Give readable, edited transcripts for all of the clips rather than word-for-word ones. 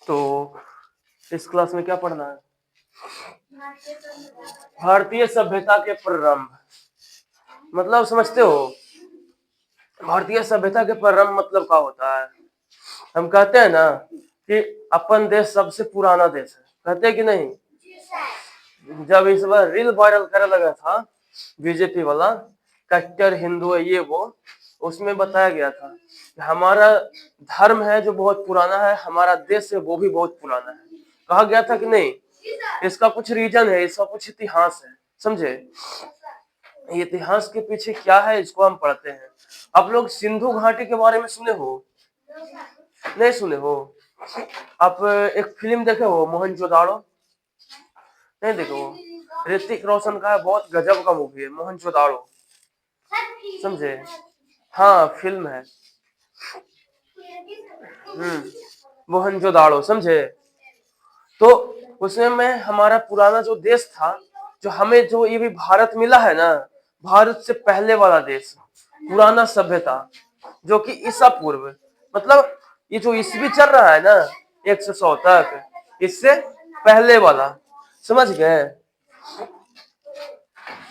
तो इस क्लास में क्या पढ़ना है? भारतीय सभ्यता के प्रारंभ। मतलब समझते हो भारतीय सभ्यता के प्रारंभ मतलब क्या होता है? हम कहते हैं ना कि अपन देश सबसे पुराना देश है, कहते हैं कि नहीं? जब इस बार रील वायरल करने लगा था बीजेपी वाला, कट्टर हिंदू है ये वो, उसमें बताया गया था कि हमारा धर्म है जो बहुत पुराना है, हमारा देश है वो भी बहुत पुराना है। कहा गया था कि नहीं? इसका कुछ रीजन है, इसका कुछ इतिहास है, समझे? ये इतिहास के पीछे क्या है इसको हम पढ़ते हैं। आप लोग सिंधु घाटी के बारे में सुने हो? नहीं सुने हो? आप एक फिल्म देखे हो मोहनजोदाड़ो? नहीं देखो, ऋतिक रोशन का है, बहुत गजब का मूवी है मोहनजोदाड़ो, समझे? हाँ फिल्म है। मोहनजोदाड़ो, समझे? तो उसमें में हमारा पुराना जो देश था, जो हमें जो ये भी भारत मिला है ना, भारत से पहले वाला देश, पुराना सभ्यता, जो कि ईसा पूर्व, मतलब ये जो ईस्वी चल रहा है ना 100 तक, इससे पहले वाला, समझ गए?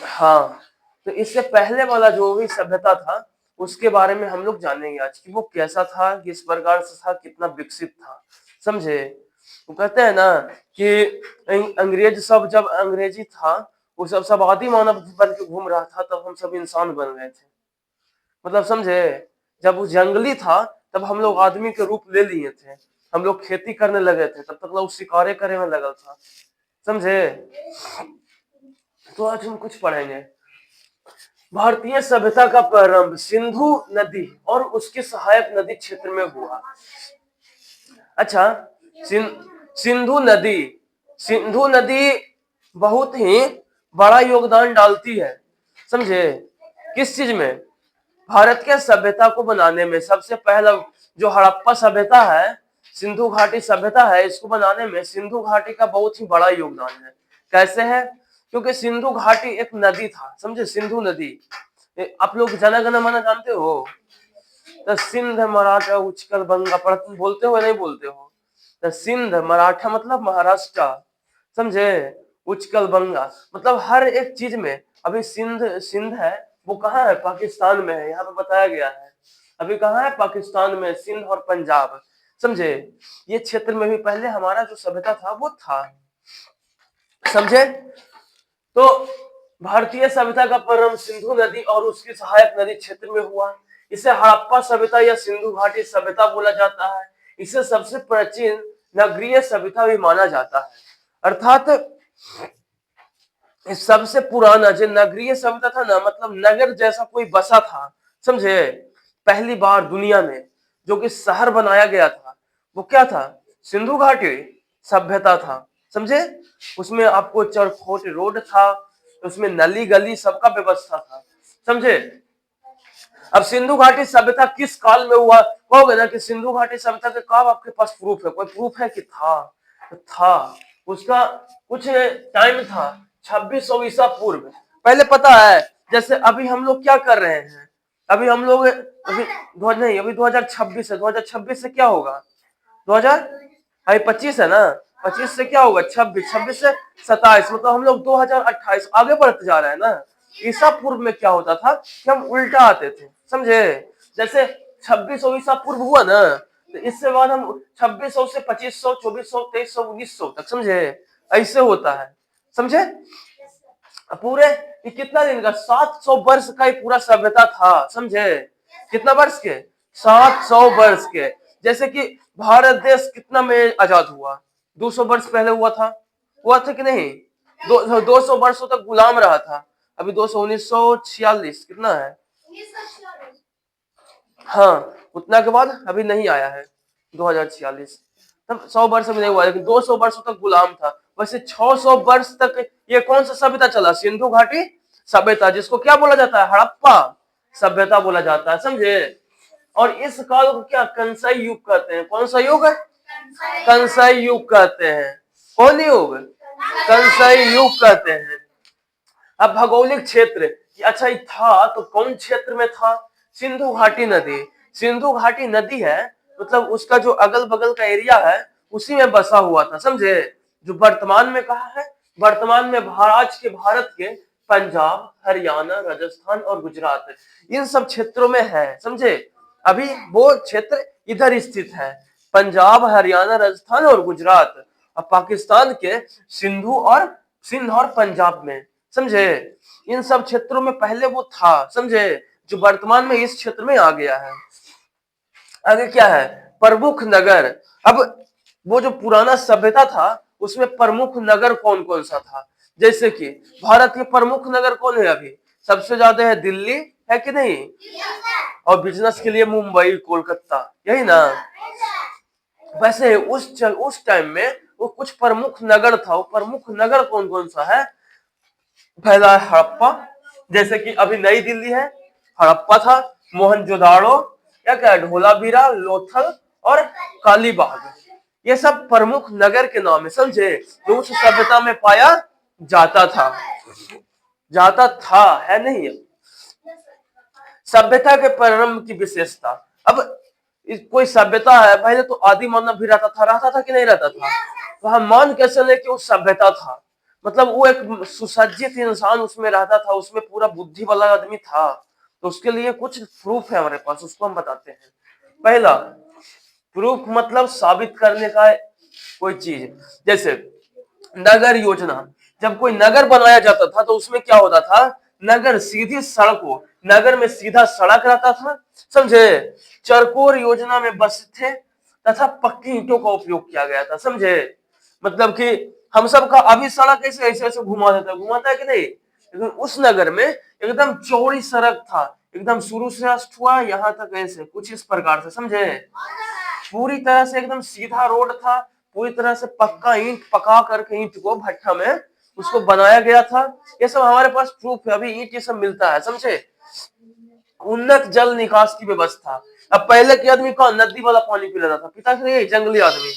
हाँ, तो इससे पहले वाला जो भी सभ्यता था उसके बारे में हम लोग जानेंगे आज कि वो कैसा था, किस प्रकार से था, कितना विकसित था, समझे? वो कहते हैं ना कि अंग्रेज सब, जब अंग्रेजी था वो सब आदि मानव बन के घूम रहा था, तब हम सब इंसान बन गए थे, मतलब समझे? जब वो जंगली था तब हम लोग आदमी के रूप ले लिए थे, हम लोग खेती करने लगे थे, तब तक लोग शिकारे करने में लगा था, समझे? तो आज हम कुछ पढ़ेंगे। भारतीय सभ्यता का प्रारंभ सिंधु नदी और उसके सहायक नदी क्षेत्र में हुआ। अच्छा, सिंधु नदी, सिंधु नदी बहुत ही बड़ा योगदान डालती है, समझे? किस चीज में? भारत के सभ्यता को बनाने में। सबसे पहला जो हड़प्पा सभ्यता है, सिंधु घाटी सभ्यता है, इसको बनाने में सिंधु घाटी का बहुत ही बड़ा योगदान है। कैसे है? क्योंकि सिंधु घाटी एक नदी था, समझे? सिंधु नदी, आप लोग जन गण मन जानते हो? तो सिंध मराठा उच्चकल बंगा पढ़ते बोलते हो नहीं बोलते हो? तो सिंध मराठा मतलब महाराष्ट्र, समझे? उच्चकल बंगा मतलब हर एक चीज में। अभी सिंध, सिंध है वो कहाँ है? पाकिस्तान में है, यहाँ पे बताया गया है। अभी कहाँ है? पाकिस्तान में, सिंध और पंजाब, समझे? ये क्षेत्र में भी पहले हमारा जो सभ्यता था वो था, समझे? तो भारतीय सभ्यता का प्रारंभ सिंधु नदी और उसकी सहायक नदी क्षेत्र में हुआ। इसे हड़प्पा सभ्यता या सिंधु घाटी सभ्यता बोला जाता है। इसे सबसे प्राचीन नगरीय सभ्यता भी माना जाता है, अर्थात सबसे पुराना जो नगरीय सभ्यता था ना, मतलब नगर जैसा कोई बसा था, समझे? पहली बार दुनिया में जो कि शहर बनाया गया था वो क्या था? सिंधु घाटी सभ्यता था, समझे? उसमें आपको चौखोट रोड था, उसमें नली गली सबका व्यवस्था था, समझे? अब सिंधु घाटी सभ्यता किस काल में हुआ? कहोगे ना कि सिंधु घाटी सभ्यता के कब आपके पास प्रूफ है? कोई प्रूफ है कि था उसका कुछ टाइम था 2600 ईसा पूर्व, पहले पता है? जैसे अभी हम लोग क्या कर रहे हैं, अभी हम लोग नहीं, अभी 2026 है, 2026 से क्या होगा? 2025 है ना, 25 से क्या होगा? 26, 26 से 27, मतलब हम लोग 2028 आगे बढ़ते जा रहे हैं ना। ईसा पूर्व में क्या होता था कि हम उल्टा आते थे, समझे? जैसे 2600 ईसा पूर्व हुआ ना, तो इससे बाद हम 2600 से 2500, 2400, 2300, 1900 तक, समझे? ऐसे होता है, समझे? पूरे ये कितना दिन का? 700 वर्ष का ही पूरा सभ्यता था, समझे? कितना वर्ष के? 700 वर्ष के। जैसे कि भारत देश कितना में आजाद हुआ? 200 वर्ष पहले हुआ था कि नहीं? 200 वर्षों तक गुलाम रहा था। अभी 200, 1946 कितना है? हाँ, उतना के बाद अभी नहीं आया है 2046, तब 100 वर्ष में नहीं हुआ, लेकिन 200 वर्षों तक गुलाम था। वैसे 600 वर्ष तक ये कौन सा सभ्यता चला? सिंधु घाटी सभ्यता, जिसको क्या बोला जाता है? हड़प्पा सभ्यता बोला जाता है, समझे? और इस काल को क्या कंसाई युग कहते हैं? कौन सा युग है? कंसाई युग कहते हैं। कौन युग? कंसाई युग कहते हैं। अब भौगोलिक क्षेत्र, अच्छा ये था तो कौन क्षेत्र में था? सिंधु घाटी नदी, सिंधु घाटी नदी है, मतलब उसका जो अगल बगल का एरिया है उसी में बसा हुआ था, समझे। जो वर्तमान में कहा है, वर्तमान में आज के भारत के पंजाब, हरियाणा, राजस्थान और गुजरात, इन सब क्षेत्रों में है, समझे। अभी वो क्षेत्र इधर स्थित है, पंजाब, हरियाणा, राजस्थान और गुजरात, और पाकिस्तान के सिंध और पंजाब में, समझे। इन सब क्षेत्रों में पहले वो था, समझे, जो वर्तमान में इस क्षेत्र में आ गया है। आगे क्या है, प्रमुख नगर। अब वो जो पुराना सभ्यता था उसमें प्रमुख नगर कौन कौन सा था, जैसे कि भारत के प्रमुख नगर कौन है, अभी सबसे ज्यादा है दिल्ली, है कि नहीं, और बिजनेस के लिए मुंबई, कोलकाता, यही ना। वैसे उस टाइम में वो कुछ प्रमुख नगर था, वो प्रमुख नगर कौन कौन सा है। पहला है हड़प्पा, जैसे कि अभी नई दिल्ली है, हड़प्पा था, मोहनजोदाड़ो, या क्या, ढोलावीरा, लोथल और कालीबाग, ये सब प्रमुख नगर के नाम है, समझे, जो उस सभ्यता में पाया जाता था, है नहीं। सभ्यता के प्रारंभ की विशेषता। अब कोई सभ्यता है, पहले तो आदि मानव भी रहता था कि नहीं रहता था, तो हम मान के चले कि वो सभ्यता था, मतलब वो एक सुसज्जित इंसान उसमें रहता था, उसमें पूरा बुद्धि वाला आदमी था। तो उसके लिए कुछ प्रूफ है हमारे पास, उसको हम बताते हैं। पहला प्रूफ मतलब साबित करने का कोई चीज, जैसे नगर योजना। जब कोई नगर बनाया जाता था तो उसमें क्या होता था, नगर सीधी सड़क हो, नगर में सीधा सड़क रहता था, समझे। चरकोर योजना में बस थे तथा पक्की ईंटों का उपयोग किया गया था, समझे। मतलब कि हम सब का अभी सड़क ऐसे ऐसे ऐसे घुमाता है कि नहीं, लेकिन उस नगर में एकदम चौड़ी सड़क था, एकदम शुरू से हुआ यहाँ तक, ऐसे कुछ इस प्रकार से, समझे। पूरी तरह से एकदम सीधा रोड था, पूरी तरह से पक्का ईंट पका करके, ईंट को भट्ठा में उसको बनाया गया था। ये सब हमारे पास प्रूफ है, अभी ईंट ये सब मिलता है, समझे। उन्नत जल निकास की व्यवस्था। अब पहले के आदमी कौन नदी वाला पानी पी लेता था, पिता के लिए जंगली आदमी,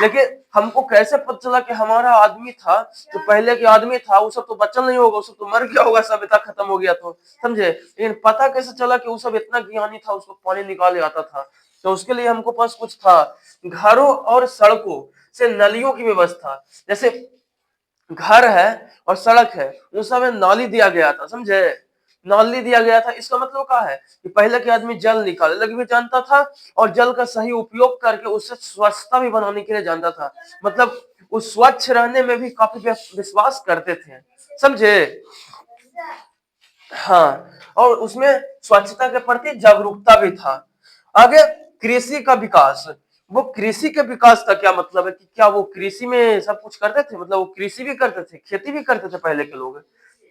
लेकिन हमको कैसे पता चला कि हमारा आदमी था, जो पहले के आदमी था वो सब तो बचल नहीं होगा, वो सब तो मर गया होगा, सभ्यता खत्म हो गया तो, समझे। लेकिन पता कैसे चला कि वो सब इतना ज्ञानी था, उसको पानी निकाले आता था। तो उसके लिए हमको पास कुछ था, घरों और सड़कों से नलियों की व्यवस्था। जैसे घर है और सड़क है, उन सब में नाली दिया गया था, समझे, नाली दिया गया था। इसका मतलब क्या है कि पहले के आदमी जल निकालने लगे भी जानता था, और जल का सही उपयोग करके उससे स्वच्छता भी बनाने के लिए जानता था, मतलब वो स्वच्छ रहने में भी काफी विश्वास करते थे, समझे। हाँ, और उसमें स्वच्छता के प्रति जागरूकता भी था। आगे कृषि का विकास। वो कृषि के विकास का क्या मतलब है कि क्या वो कृषि में सब कुछ करते थे, मतलब वो कृषि भी करते थे, खेती भी करते थे पहले के लोग।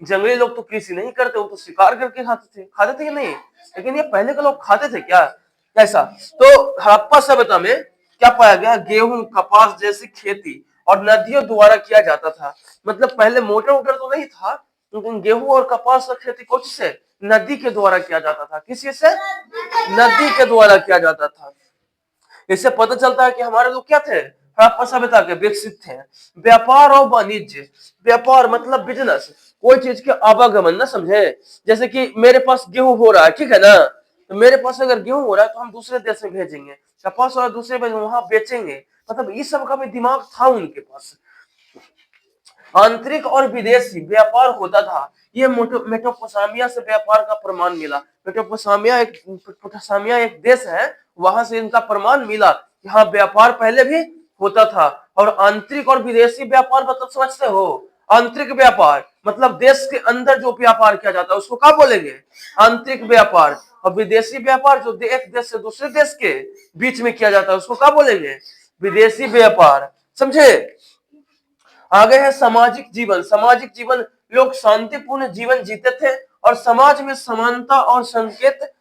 जंगली लोग तो कृषि नहीं करते, वो तो शिकार करके खाते थे कि नहीं, लेकिन ये पहले के लोग खाते थे क्या, ऐसा। तो हड़प्पा सभ्यता में क्या पाया गया, गेहूं, कपास जैसी खेती और नदियों द्वारा किया जाता था। मतलब पहले मोटर वोटर तो नहीं था, लेकिन गेहूं और कपास का खेती कौन से, नदी के द्वारा किया जाता था, किसी से, नदी के द्वारा किया जाता था। इससे पता चलता है कि हमारे लोग क्या थे, हड़प्पा सभ्यता के विकसित थे। व्यापार और वाणिज्य। व्यापार मतलब बिजनेस, कोई चीज के आवागमन, ना, समझे। जैसे कि मेरे पास गेहूं हो रहा है, ठीक है ना, तो मेरे पास अगर गेहूं हो रहा है तो हम दूसरे देश में भेजेंगे, कपास और दूसरे में वहां बेचेंगे, मतलब इस सब का भी दिमाग था उनके पास। आंतरिक और विदेशी व्यापार होता था। ये मेसोपोटामिया से व्यापार का प्रमाण मिला। मेसोपोटामिया एक देश है, वहां से इनका प्रमाण मिला कि हाँ व्यापार पहले भी होता था। और आंतरिक और विदेशी व्यापार मतलब समझते हो, आंतरिक व्यापार मतलब देश के अंदर जो व्यापार किया जाता है उसको क्या बोलेंगे, आंतरिक व्यापार। और विदेशी व्यापार जो एक देश से दूसरे देश के बीच में किया जाता है उसको क्या बोलेंगे, विदेशी व्यापार, समझे। आगे है सामाजिक जीवन। सामाजिक जीवन, लोग शांतिपूर्ण जीवन जीते थे और समाज में समानता और संकेत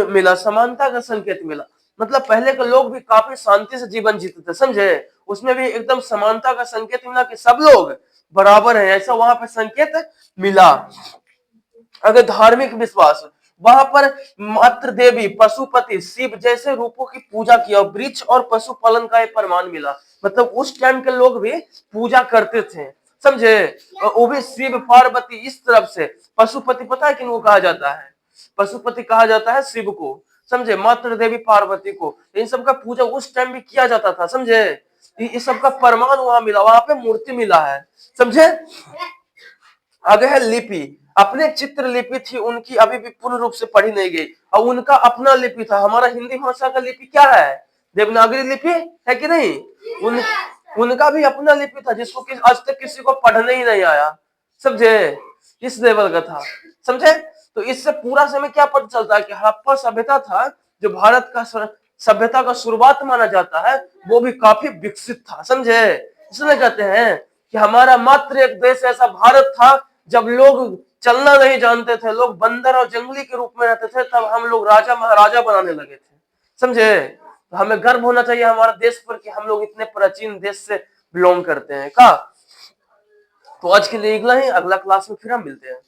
मिला, समानता का संकेत मिला। मतलब पहले के लोग भी काफी शांति से जीवन जीते थे, समझे। उसमें भी एकदम समानता का संकेत मिला कि सब लोग बराबर हैं, ऐसा वहां पे संकेत मिला। अगर धार्मिक विश्वास, वहां पर मात्र देवी, पशुपति, शिव जैसे रूपों की पूजा किया, वृक्ष और पशुपालन का एक प्रमाण मिला। मतलब उस टाइम के लोग भी पूजा करते थे, समझे। और वो भी शिव पार्वती इस तरफ से। पशुपति पता है किनको कहा जाता है, पशुपति कहा जाता है शिव को, समझे, मात्र देवी पार्वती को। इन सब का पूजा उस टाइम भी किया जाता था, समझे। ये सब का प्रमाण वहां मिला, वहां पे मूर्ति मिला है, समझे। आगे है लिपि। अपने चित्र लिपि थी उनकी, अभी भी पूर्ण रूप से पढ़ी नहीं गई, और उनका अपना लिपि था। हमारा हिंदी भाषा का लिपि क्या है? देवनागरी लिपि है कि नहीं? उनका भी अपना लिपि था, जिसको आज तक किसी को पढ़ने ही नहीं आया, समझे। इस लेवल का था, समझे। तो इससे पूरा समय क्या पता चलता है कि हड़प्पा सभ्यता था, जो भारत का सभ्यता का शुरुआत माना जाता है, वो भी काफी विकसित था, समझे। इसलिए कहते हैं कि हमारा मात्र एक देश ऐसा भारत था, जब लोग चलना नहीं जानते थे, लोग बंदर और जंगली के रूप में रहते थे, तब हम लोग राजा महाराजा बनाने लगे थे, समझे। तो हमें गर्व होना चाहिए हमारे देश पर कि हम लोग इतने प्राचीन देश से बिलोंग करते हैं का। तो आज के लिए इतना ही, अगला क्लास में फिर हम मिलते हैं।